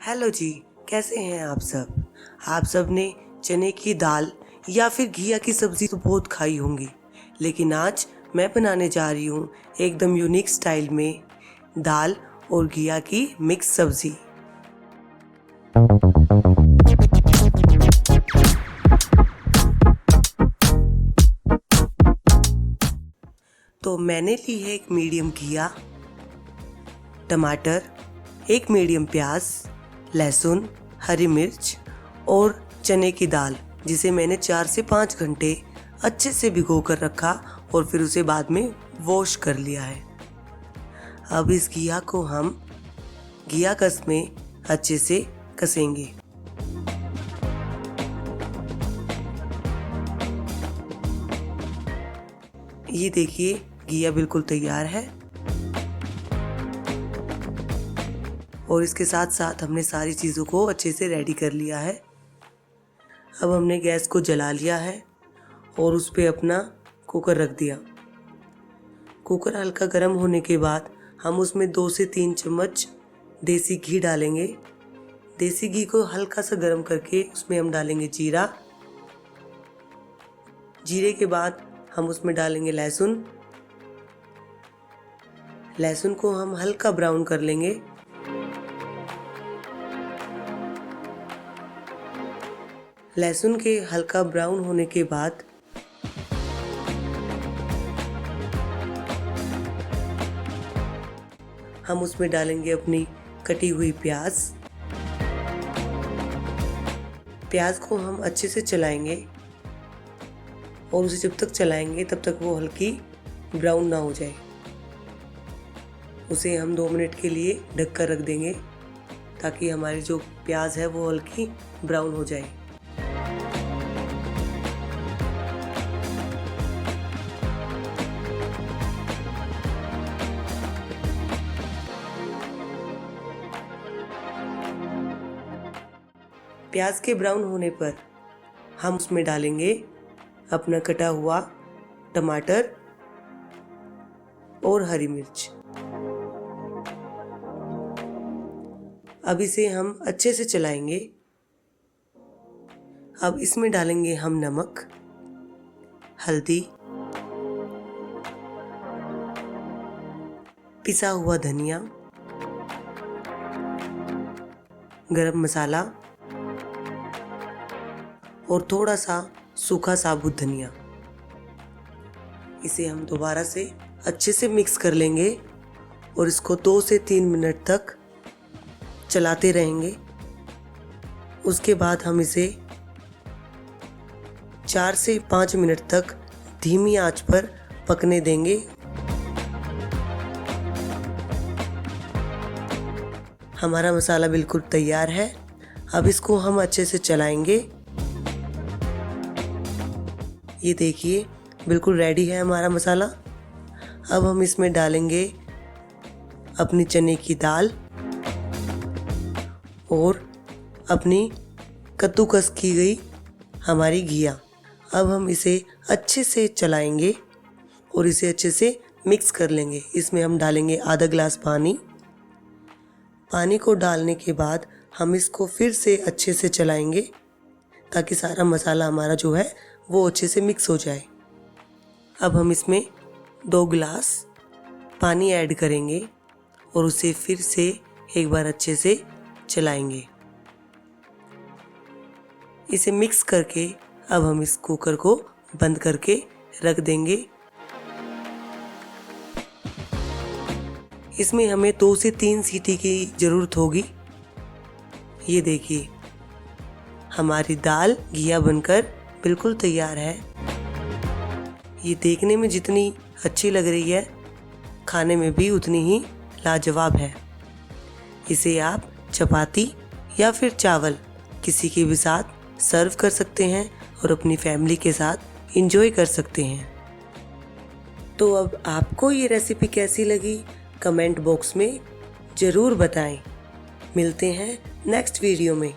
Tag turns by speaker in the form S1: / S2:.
S1: Hello जी, कैसे हैं आप सब। आप सब ने चने की दाल या फिर घिया की सब्जी तो बहुत खाई होंगी, लेकिन आज मैं बनाने जा रही हूँ एकदम यूनिक स्टाइल में दाल और घिया की मिक्स सब्जी। तो मैंने ली है एक मीडियम घिया, टमाटर, एक मीडियम प्याज, लहसुन, हरी मिर्च और चने की दाल, जिसे मैंने 4 से 5 घंटे अच्छे से भिगो कर रखा और फिर उसे बाद में वॉश कर लिया है। अब इस घिया को हम घिया कस में अच्छे से कसेंगे। ये देखिए, घिया बिल्कुल तैयार है और इसके साथ साथ हमने सारी चीज़ों को अच्छे से रेडी कर लिया है। अब हमने गैस को जला लिया है और उस पर अपना कुकर रख दिया। कुकर हल्का गर्म होने के बाद हम उसमें 2 से 3 चम्मच देसी घी डालेंगे। देसी घी को हल्का सा गर्म करके उसमें हम डालेंगे जीरा। जीरे के बाद हम उसमें डालेंगे लहसुन। लहसुन को हम हल्का ब्राउन कर लेंगे। लहसुन के हल्का ब्राउन होने के बाद हम उसमें डालेंगे अपनी कटी हुई प्याज। प्याज को हम अच्छे से चलाएंगे और उसे जब तक चलाएंगे तब तक वो हल्की ब्राउन ना हो जाए। उसे हम 2 मिनट के लिए ढक कर रख देंगे ताकि हमारी जो प्याज है वो हल्की ब्राउन हो जाए। प्याज के ब्राउन होने पर हम उसमें डालेंगे अपना कटा हुआ टमाटर और हरी मिर्च। अब इसे हम अच्छे से चलाएंगे। अब इसमें डालेंगे हम नमक, हल्दी, पिसा हुआ धनिया, गरम मसाला और थोड़ा सा सूखा साबुत धनिया। इसे हम दोबारा से अच्छे से मिक्स कर लेंगे और इसको 2 से 3 मिनट तक चलाते रहेंगे। उसके बाद हम इसे 4 से 5 मिनट तक धीमी आंच पर पकने देंगे। हमारा मसाला बिल्कुल तैयार है। अब इसको हम अच्छे से चलाएंगे। ये देखिए, बिल्कुल रेडी है हमारा मसाला। अब हम इसमें डालेंगे अपनी चने की दाल और अपनी कद्दूकस की गई हमारी घिया। अब हम इसे अच्छे से चलाएंगे और इसे अच्छे से मिक्स कर लेंगे। इसमें हम डालेंगे आधा गिलास पानी। पानी को डालने के बाद हम इसको फिर से अच्छे से चलाएंगे ताकि सारा मसाला हमारा जो है वो अच्छे से मिक्स हो जाए। अब हम इसमें 2 गिलास पानी ऐड करेंगे और उसे फिर से एक बार अच्छे से चलाएंगे। इसे मिक्स करके अब हम इस कुकर को बंद करके रख देंगे। इसमें हमें 2 से 3 सीटी की ज़रूरत होगी। ये देखिए, हमारी दाल घिया बनकर बिल्कुल तैयार है। ये देखने में जितनी अच्छी लग रही है, खाने में भी उतनी ही लाजवाब है। इसे आप चपाती या फिर चावल किसी के भी साथ सर्व कर सकते हैं और अपनी फैमिली के साथ एंजॉय कर सकते हैं। तो अब आपको ये रेसिपी कैसी लगी कमेंट बॉक्स में ज़रूर बताएं। मिलते हैं नेक्स्ट वीडियो में।